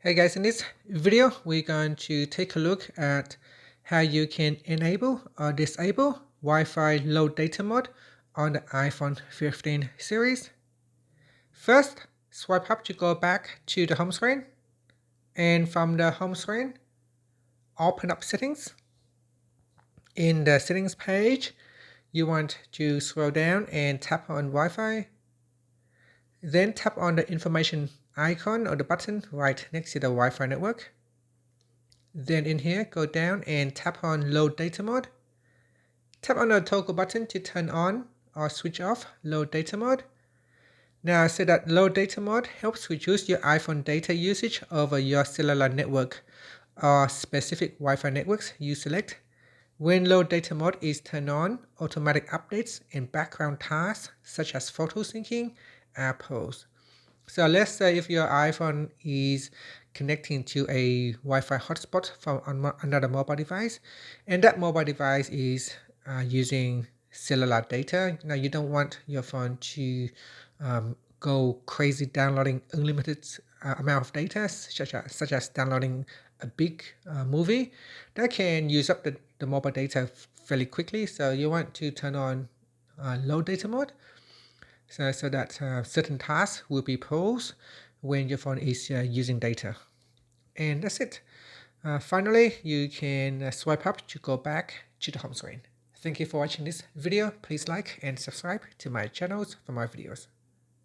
Hey guys, in this video, we're going to take a look at how you can enable or disable Wi-Fi low data mode on the iPhone 15 series. First, swipe up to go back to the home screen. And from the home screen, open up settings. In the settings page, you want to scroll down and tap on Wi-Fi. Then tap on the information icon or the button right next to the Wi-Fi network. Then in here, go down and tap on low data mode. Tap on the toggle button to turn on or switch off low data mode. Now, so that low data mode helps reduce your iPhone data usage over your cellular network or specific Wi-Fi networks you select. When low data mode is turned on, automatic updates and background tasks such as photo syncing are paused. So let's say if your iPhone is connecting to a Wi-Fi hotspot from another mobile device, and that mobile device is using cellular data. Now you don't want your phone to go crazy downloading unlimited amount of data, such as downloading a big movie that can use up the mobile data fairly quickly. So you want to turn on low data mode. So that certain tasks will be paused when your phone is using data. And that's it. Finally, you can swipe up to go back to the home screen. Thank you for watching this video. Please like and subscribe to my channels for more videos.